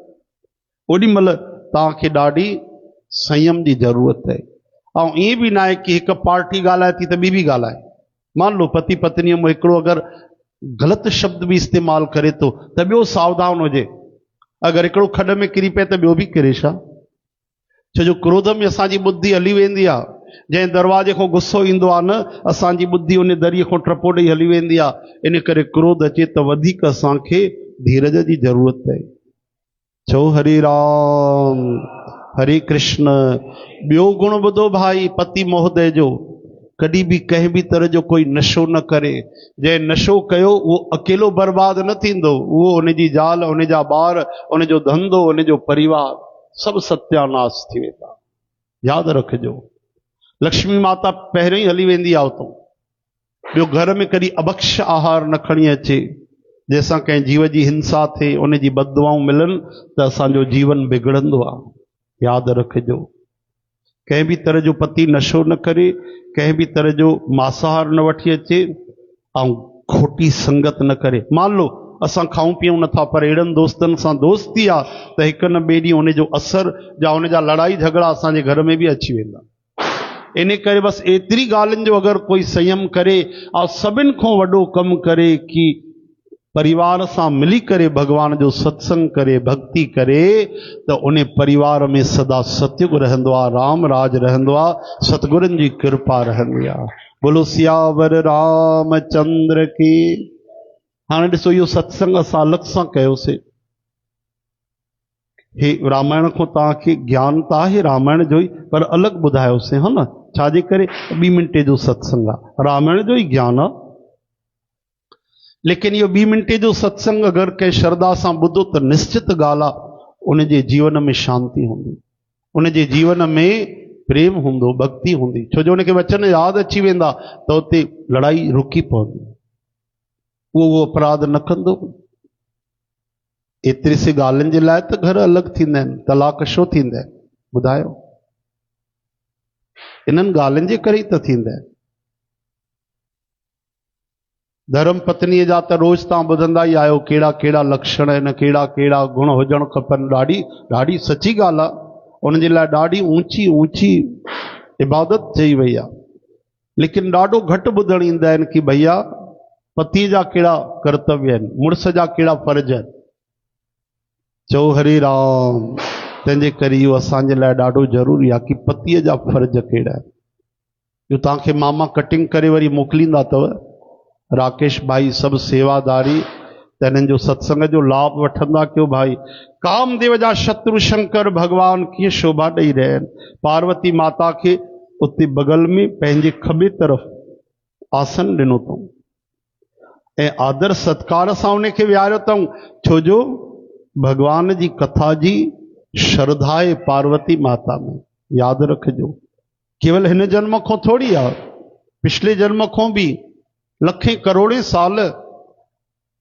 ओॾी महिल तव्हांखे ॾाढी संयम जी ज़रूरत आहे। ऐं ईअं भी न आहे कि हिकु पार्टी ॻाल्हाए थी त ॿी भी ॻाल्हाए। मान लो पति पत्नीअ में हिकिड़ो अगरि ग़लति शब्द भी इस्तेमालु करे थो त ॿियो सावधान हुजे। अगरि हिकिड़ो खॾ में किरी पए त ॿियो भी किरे छा? छो जो क्रोध में असांजी बुद्धि हली वेंदी आहे। जै दरवाजे को गुस्सो इंदो आ न असांजी बुद्धि उन दरिए को ट्रपो ॾेई हली वेंदी आ। इन करे क्रोध अचे त वधीक असांखे धीरज जी ज़रूरत है। चो हरे राम हरे कृष्ण। ॿियो गुण ॿुधो भाई पति महोदय जो, कभी भी कंहिं भी तरह जो कोई नशो न करे। जै नशो कयो वो अकेलो बर्बाद न थींदो, वो उनजी ज़ाल, उनजा ॿार, उनजो धंधो, उनजो परिवार सब सत्यानाश थी वेंदा। याद रखजो, लक्ष्मी माता पहिरियों ही हली वेंदी आहे उतो। ॿियो घर में कॾहिं अभक्ष आहार न खणी अचे जैसा कंहिं जीव जी हिंसा थे, उनजी बददुआऊं मिलन त असांजो जीवन बिगड़ंदो आहे। याद रखजो, कंहिं भी तरह जो पति नशो न करे, कंहिं भी तरह जो मांसाहार न वठी अचे ऐं खोटी संगत न करे। मान लो असां खाऊं पीऊं नथा पर अहिड़नि दोस्तनि सां दोस्ती आहे त हिक न ॿिए ॾींहुं उनजो असर या उनजा लड़ाई झगड़ा असांजे घर में भी अची वेंदा। इन करे बस एतिरी ॻाल्हियुनि जो अगर कोई संयम करे ऐं सभिनि खां वॾो कमु करे कि परिवार सां मिली करे भगवान जो सत्संग करे, भक्ति करे, त उन परिवार में सदा सतयुग रहंदो आहे, राम राज रहंदो आहे, सतगुरनि जी कृपा रहंदी आहे। बोलो सियावर रामचंद्र की। हाँ ॾिसो इहो सत्संग असां अलॻि सां कयोसीं। हे रामायण को तव्हांखे ज्ञान त आहे रामायण जो ही, पर अलॻि ॿुधायोसीं, हा न। छाजे करे 2 मिंटे जो सत्संग आहे, रामायण जो ही ज्ञान आहे। लेकिन इहो 2 मिंटे जो सत्संग अगर कंहिं श्रद्धा सां ॿुधो त निश्चित ॻाल्हि आहे उनजे जीवन में शांति हूंदी, उनजे जीवन में प्रेम हूंदो, भक्ति हूंदी। छो जो उनखे वचन यादि अची वेंदा त उते लड़ाई रुकी पवंदी, वो अपराध न कंदो। एतिरी सी ॻाल्हियुनि जे लाइ त घर अलॻि थींदा आहिनि, तलाक छो थींदा आहिनि ॿुधायो? इन्हनि ॻाल्हियुनि जे करे ई त थींदा आहिनि। धर्म पत्नीअ जा त रोज़ तव्हां ॿुधंदा ई आहियो कहिड़ा कहिड़ा लक्षण आहिनि, कहिड़ा कहिड़ा गुण हुजणु खपनि। ॾाढी ॾाढी सची ॻाल्हि आहे, उनजे लाइ ॾाढी ऊंची ऊंची इबादत चई वई आहे। लेकिन ॾाढो घटि ॿुधण ईंदा आहिनि कि भैया पति जा कहिड़ा कर्तव्य आहिनि, मुड़ुस जा कहिड़ा फर्ज़ आहिनि। चओ हरे राम। तंहिंजे करे इहो असांजे लाइ ॾाढो ज़रूरी आहे कि पतीअ जा फर्ज़ कहिड़ा आहिनि। इहो तव्हांखे मामा कटिंग करे वरी मोकिलींदा अथव, राकेश भाई सब सेवादारी, त हिननि जो सत्संग जो लाभ वठंदा कयो भाई। कामदेव जा शत्रु शंकर भगवान कीअं शोभा ॾेई रहिया आहिनि। पार्वती माता खे उते बगल में पंहिंजे खॿे तरफ़ आसन ॾिनो अथऊं ऐं आदर सत्कार सां उनखे विहारियो अथऊं। छो जो भगवान जी कथा जी श्रद्धा आहे पार्वती माता में। यादि रखिजो, केवल हिन जन्म खां थोड़ी आहे, पिछले जन्म खां भी लखें करोड़े साल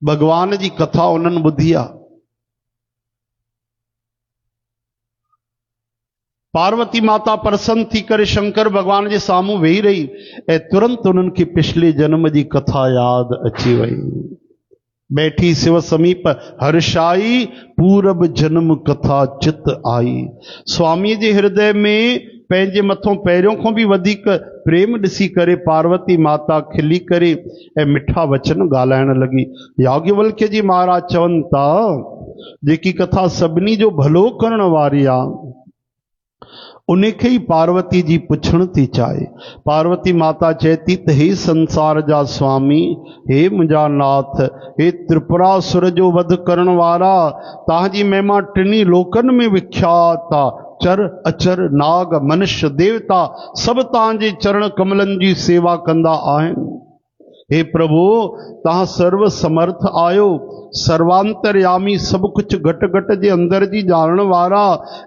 भगवान जी कथा उन्हनि ॿुधी आहे। पार्वती माता प्रसन्न थी करे शंकर भगवान जे साम्हूं वेही रही ऐं तुरंत उन्हनि खे पिछले जन्म जी कथा यादि अची वई। बैठी शिव समीप हर्षाई, पूरब जन्म कथा चित आई। स्वामी जे हृदय में पंहिंजे मथों पहिरियों खां भी वधीक प्रेम ॾिसी करे पार्वती माता खिली करे ऐं मिठा वचन ॻाल्हाइण लॻी। याज्ञवल्क्य जी महाराज चवनि था जेकी कथा सभिनी जो भलो करण वारी आहे उनखे ही पार्वती जी पुछण थी चाहे। पार्वती माता चएती त हे संसार जा स्वामी, हे मुंहिंजा नाथ, हे त्रिपुरासुर जो वध करण वारा, तव्हांजी महिमा टिनी लोकनि में विख्यात आहे। चर अचर नाग मनुष्य देवता सब तव्हांजे चरण कमलनि जी सेवा कंदा आहिनि। हे प्रभु, तव्हां सर्व समर्थ आयो, सर्वांतरयामी, सब कुछ घट घट जे अंदर जी ॼाणण वारा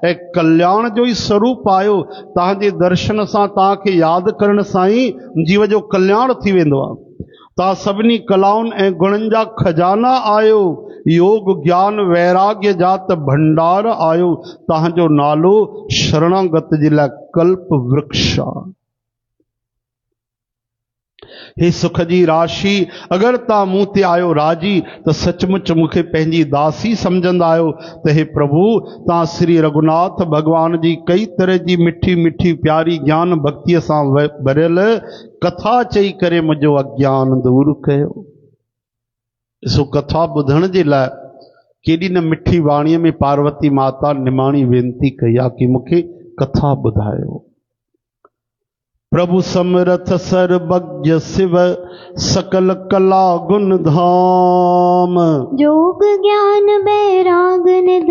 ऐं कल्याण जो ही स्वरूप आयो। तव्हांजे दर्शन सां, तव्हांखे यादि करण सां ही जीव जो कल्याण थी वेंदो आहे। तव्हां सभिनी कलाउनि ऐं गुणनि जा खजाना आयो, योग ज्ञान वैराग्य जा त भंडार आयो। तव्हांजो नालो शरणागत जे लाइ कल्प वृक्ष आहे। हे सुख जी राशि, अगर तव्हां मूं ते आयो राजी त सचमुच मूंखे पंहिंजी दासी सम्झंदा आहियो। त हे प्रभु, तव्हां श्री रघुनाथ भगवान जी कई तरह जी मिठी मिठी प्यारी ज्ञान भक्तिअ सां भरियल कथा चई करे मुंहिंजो अज्ञान दूर कयो। ॾिसो, कथा ॿुधण जे लाइ केॾी न मिठी वाणीअ में पार्वती माता निमाणी वेनती कई आहे कि मूंखे कथा ॿुधायो। प्रभु समरथ सर्वज्ञ शिव सकल कला गुण धाम। जोग ज्ञान बैराग निध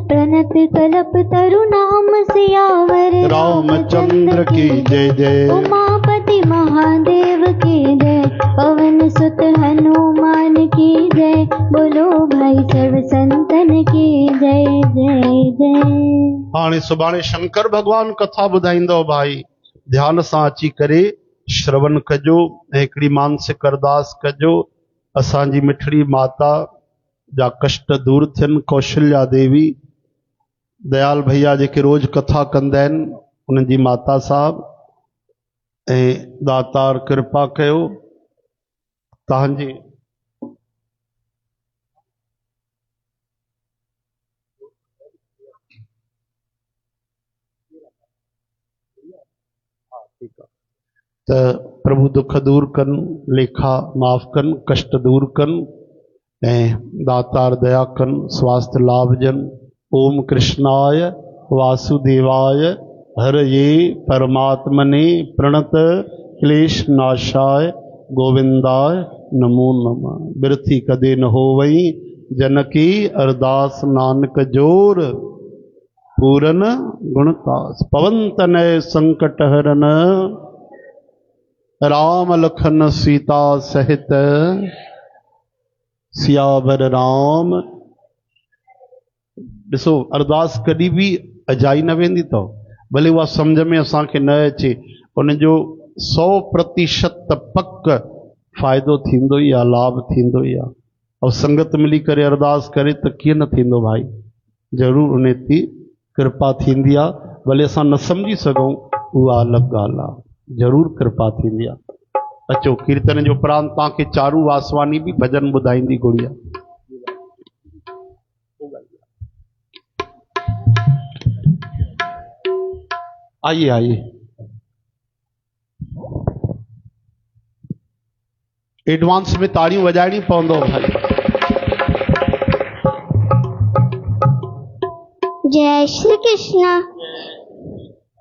प्रणत कलप तरु नाम सियावर रामचंद्र की जय जय। उमापति महादेव की जय। पवन सुत हनुमान की जय। बोलो भाई सर्व संतन की जय जय जय। हाणे सुभाणे शंकर भगवान कथा ॿुधाईंदो भाई, ध्यान सां अची करे श्रवण कजो ऐं हिकिड़ी मानसिक अरदास कजो। असांजी मिठड़ी माता जा कष्ट दूर थियनि। कौशल्या देवी, दयाल भैया जेके रोज कथा कंदा आहिनि, उन्हनि जी माता साहब, ऐं दातार कृपा कयो तव्हांजी त प्रभु दुख दूर कनि, लेखा माफ़ कनि, कष्ट दूर कनि ऐं दातार दया कनि, स्वास्थ्य लाभ ॾियनि। ओम कृष्णाय वासुदेवाय हरये परमात्मने प्रणत क्लेश नाशाय गोविंदाय नमो नमः। बिरथी कदे न होवई जनकी अरदास, नानक जोर पूरन गुणतास। पवन तनय संकट हरन, राम लखन सीता सहित सियावर राम। ॾिसो अरदास कॾहिं बि अजाई न वेंदी अथव, भले उहा सम्झ में असांखे न अचे, उनजो 100% पक फ़ाइदो थींदो ई आहे, लाभ थींदो ई आहे। ऐं संगत मिली करे अरदास करे त कीअं न थींदो भाई, ज़रूरु उन ते कृपा थींदी आहे। भले असां न सम्झी सघूं, उहा अलॻि ॻाल्हि आहे, ज़रूरु कृपा थींदी आहे। अचो कीर्तन जो उपरांत तव्हांखे चारू वासवानी बि भॼन ॿुधाईंदी गुड़िया। आइए आइए, एडवांस में ताड़ियूं वॼाइणी पवंदो भाई। जय श्री कृष्ण।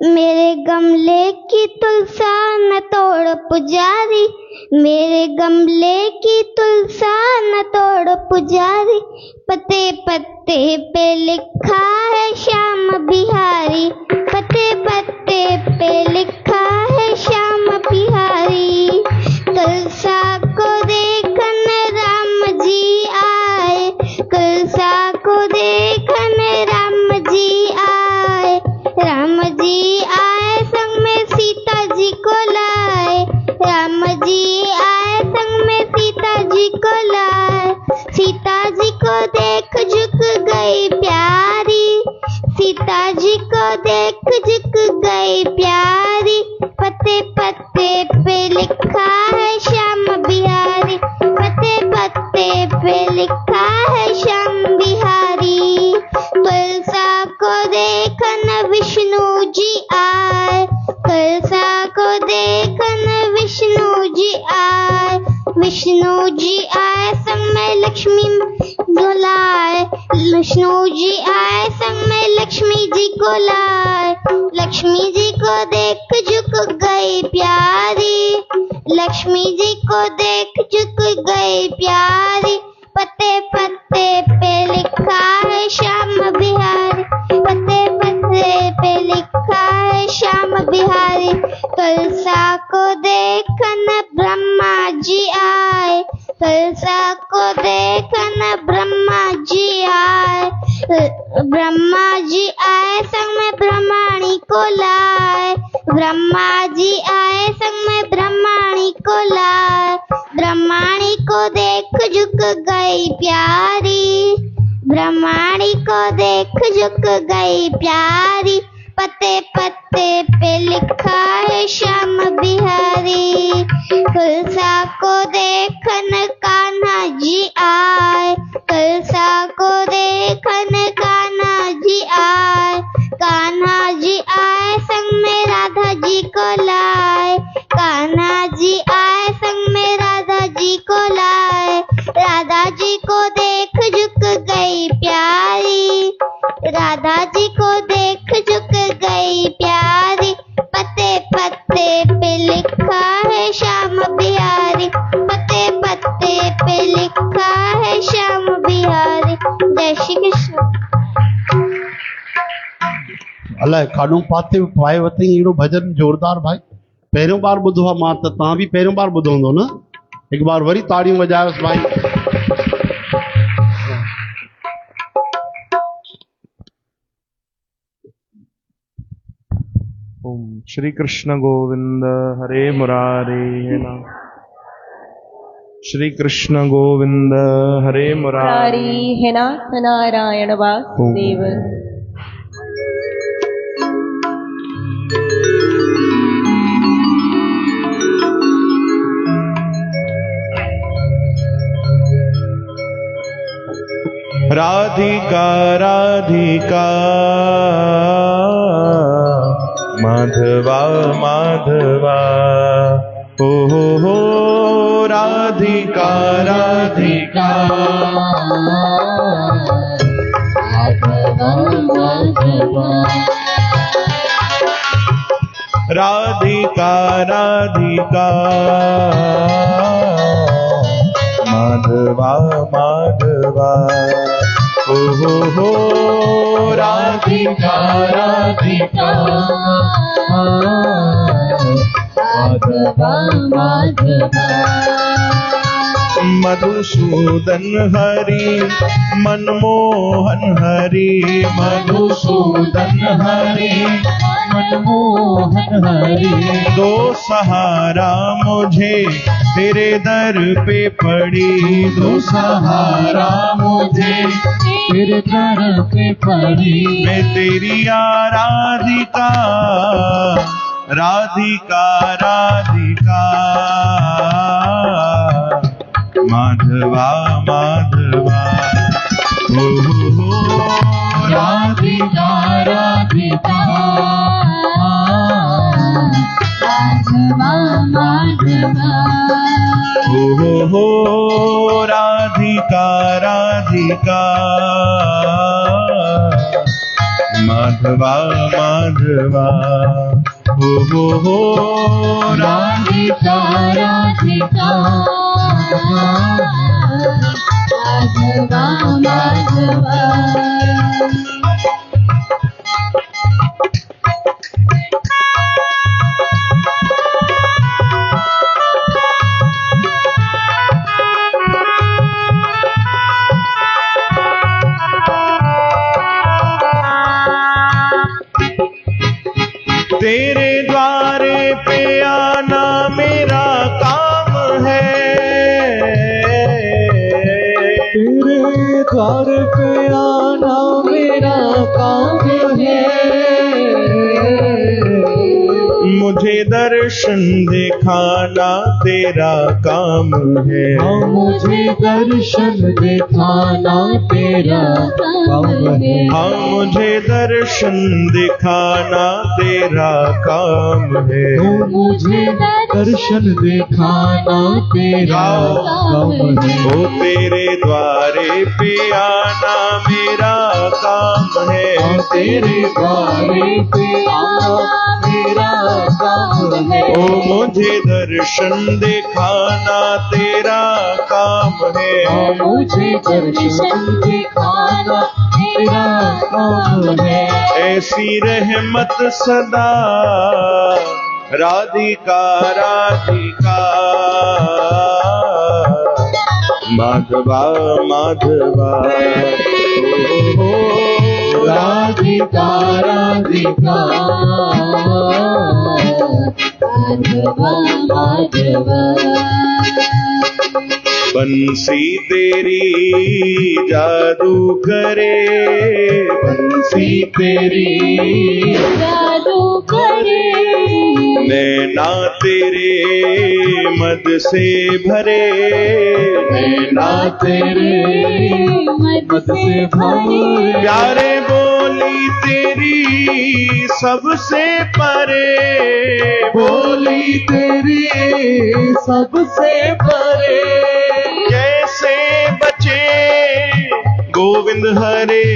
मेरे गमले की तुलसा न तोड़ पुजारी, मेरे गमले की तुलसा न तोड़ पुजारी। पत्ते पत्ते पे लिखा है श्याम बिहारी, पत्ते पत्ते पे लिखा है श्याम बिहारी। तुलसा को देखन राम जी आए, तुलसा को देखन राम जी आए। राम जी आए संग में सीता जी को लाए, राम जी आए संग में सीता जी को लाए। सीता जी को देख झुक गई प्यारी, सीता जी को देख झुक गई प्यारी। पत्ते पत्ते पे लिखा है श्याम बिहारी, पत्ते पत्ते पे लिखा है श्याम बिहारी। तुलसा को देखन विष्णु जी आए, तुलसा को देखन विष्णु जी आए। विष्णु जी आए संग में लक्ष्मी को लाए, विष्णु जी आए संग में लक्ष्मी जी को लाए। लक्ष्मी जी को देख झुक गई प्यारी, लक्ष्मी जी को देख झुक गई प्यारी। पत्ते पत्ते पे लिखा है श्याम बिहारी, पत्ते पत्ते पे लिखा है श्याम बिहारी। तुलसा को देखन ब्रह्मा जी आए, तुलसा को देखन ब्रह्मा जी आए। ब्रह्मा जी आए संग में ब्रह्माणी को लाए, ब्रह्मा जी आए संग में ब्रह्माणी को लाए। ब्रह्माणी को देख झुक गई प्यारी, ब्रह्माणी को देख झुक गई प्यारी। पत्ते पत्ते पे लिखा है श्याम बिहारी। तुलसा को देखन कान्हा जी आए, तुलसा को देखन कान्हा जी आए। कान्हा जी आए संग में राधा जी को लाए, कान्हा जी आए संग में राधा जी को लाए। राधा जी को देख झुक गई प्यारी, राधा जी को देख झुक गई प्यारी। पत्ते पत्ते अलाए काॾों पाते पाए वतई अहिड़ो भजन जोरदार भाई। पहिरियों बार ॿुधो आहे मां, त तव्हां बि पहिरियों बार ॿुधो हूंदो न? हिकु बार वरी ताड़ियूं वॼायोसि भाई। ओम श्री कृष्ण गोविंद हरे मुरारे है ना। श्री कृष्ण गोविंद हरे मुरारी है नाथ नारायण वासुदेव। राधिका राधिका माधवा माधवा ओ हो राधिका राधिका राधिका राधिका माधवा माधवा ओ हो राधिका राधिका माधवा माधवा। मधुसूदन हरि मनमोहन हरि मधुसूदन हरि मनमोहन हरि। दो सहारा मुझे तेरे दर पे पड़ी, दो सहारा मुझे तेरे दर पे पड़ी। मैं तेरी आराधिका राधिका राधिका माधवा माधवा ओ हो राधिका राधिका माधवा माधवा ओ हो राधिका राधिका माधवा माधवा ओ हो राधिका राधिका माधवा माधवा। तेरे द्वारे पे आना मेरा काम है, तेरे द्वार पे आना मेरा काम है। मुझे दर्शन दिखाना तेरा काम है, मुझे दर्शन दिखाना तेरा काम है। हाँ मुझे दर्शन दिखाना तेरा काम है, मुझे दर्शन दिखाना तेरा काम है। ओ तेरे द्वारे पे आना मेरा काम है, तेरे द्वारे पे आना मेरा काम है। ओ मुझे दर्शन दिखाना तेरा काम है, मुझे दर्शन दिखाना तेरा काम है। ऐसी रहमत सदा राधिका राधिका माधवा माधवा ओ राधिका राधिका माधवा माधवा। बंसी तेरी जादू करे, बंसी तेरी जादू करे। नैना तेरे मद से भरे, नैना तेरे मद से भरे। प्यारे बोली तेरी सबसे परे, बोली तेरी सबसे परे। कैसे बचे गोविंद हरे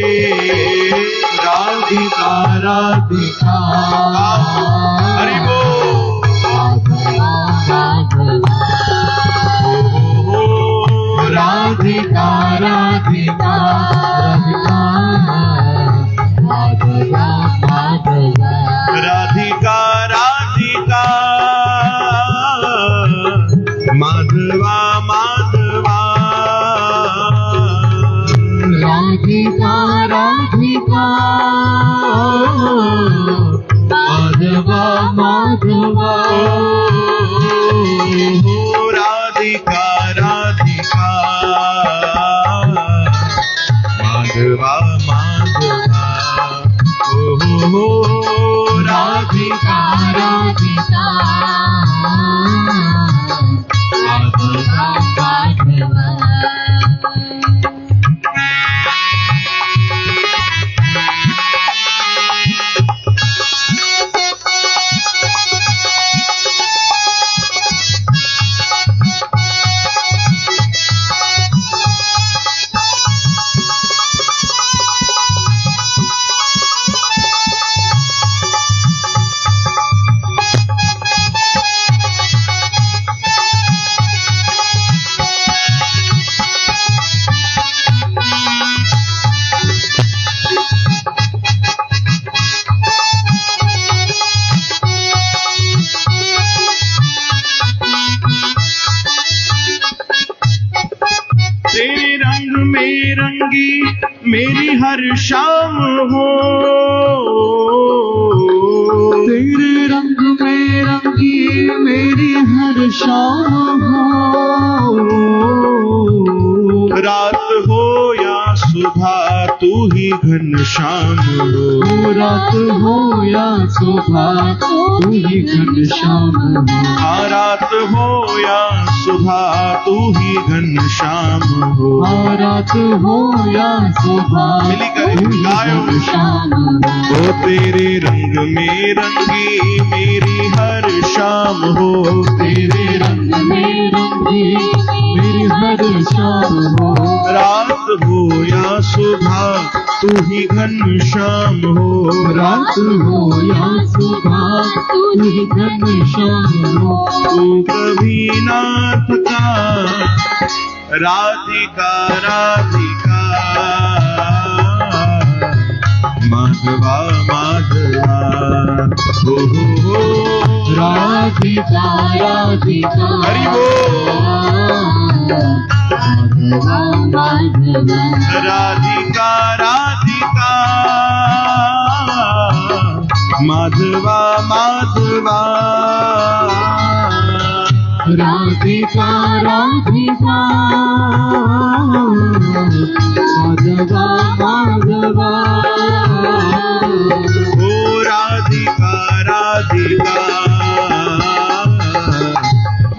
राधिका राधिका हरि बोल राधिका राधिका राधिका माधवा माधवा। में रंगी मेरी हर शाम हो, तेरे रंग में रंगी मेरी हर शाम हो। रात हो या सुबह तू ही घनश्याम हो, रात हो या सुबह तू ही घनश्याम हो। हाँ रात हो या सुबह तू ही घनश्याम हो, रात हो या सुबह मिली कर गायो घनश्याम हो। ओ तेरे रंग में रंगी मेरी हर शाम हो, तेरे रंग में रंगी मेरी हर शाम हो। रात हो या सुबह तू ही घनश्याम हो, रात हो या सुबह तू ही घनश्याम हो। तू कभी ना थका राधिका राधिका, माधवा माधवा हो राधिका राधिका हरि बोल। माधवा माधवा राधिका राधिका माधवा माधवा, राधिका राधिका माधवा माधवा। ओ राधिका राधिका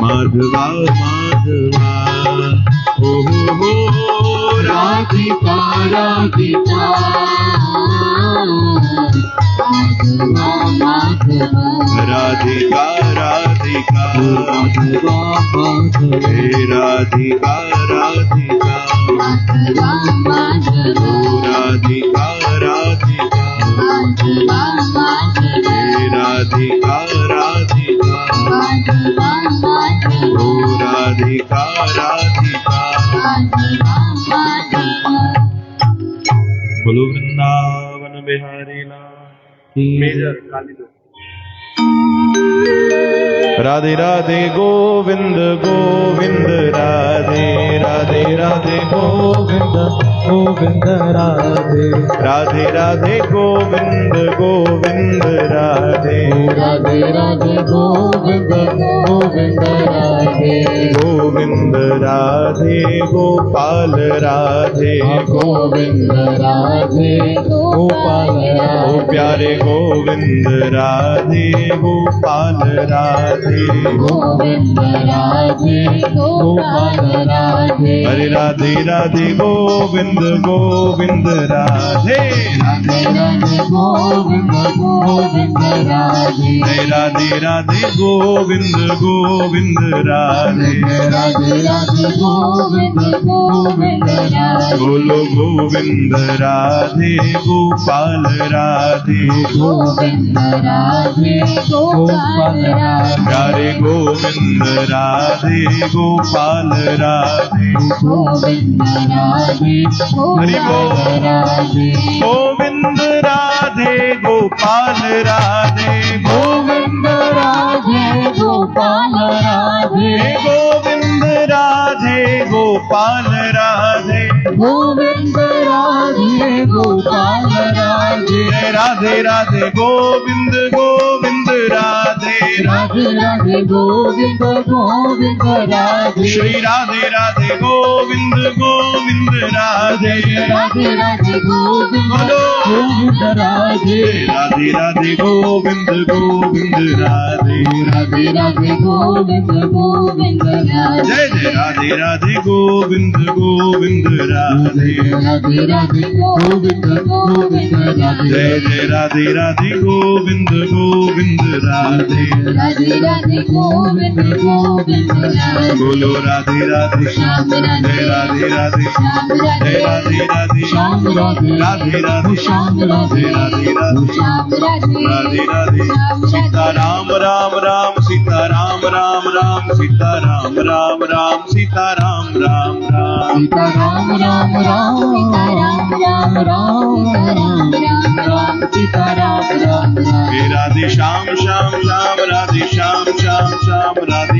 माधवा माधवा हो राधिका राधिका माधवा माधवा। राधिका राधिका माधवा माधवा हे राधिका राधिका माधवा माधवा। राधिका राधिका माधवा माधवा हे राधिका राधिका माधवा माधवा। ओ राधिका राधिका। माधवा माधवा। बोलो वृंदावन बिहारी लाल। मेजर काली दो। राधे राधे गोविंद गोविंद राधे राधे राधे गोविंद गोविंद राधे राधे राधे गोविंद गोविंद राधे राधे राधे गोविंद गोविंद राधे गोविंद राधे गोपाल राधे गोविंद राधे गोपाल ओ राधे प्यारे गोविंद राधे गोपाल राधे गोविंद राधे गोपाल राधे हरे राधे राधे गोविंद गोविंद राधे राधे राधे गोविंद गोविंद राधे हरे राधे राधे गोविंद गोविंद राधे राधे राधे गोविंद गोविंद राधे बोलो गोविंद राधे गोपाल राधे गोविंद राधे गोपाल राधे प्यारे गोविंद राधे गोपाल राधे गोविंद राधे हरि बोल। राधे गोविंद राधे गोपाल राधे गोविंद राधे गोपाल राधे गोविंद राधे गोपाल राधे गोविंद राधे गोपाल राधे राधे राधे गोविंद गोविंद राधे राधे राधे गोविंद गोविंद राधे श्री राधे राधे गोविंद गोविंद राधे राधे राधे गोविंद गोविंद राधे राधे राधे गोविंद गोविंद राधे राधे राधे गोविंद गोविंद राधे जय जय राधे राधे गोविंद गोविंद राधे राधे राधे गोविंद गोविंद राधे जय जय राधे राधे गोविंद गोविंद राधे राधे राधे गोविंद गोविंद राधे बोलो राधे राधे श्याम जय राधे राधे राधे श्याम जय राधे राधे राधे श्याम राधे राधे राधे श्याम राधे जय राधे राधे श्याम राधे राधे राधे सीता राम राम राम सीता राम राम राम सीता राम राम राम सीता राम राम राम सीता राम राम राम राम राम राम सीता राम राम राम हे राधे श्याम श्याम श्याम राधे श्याम श्याम श्याम राधे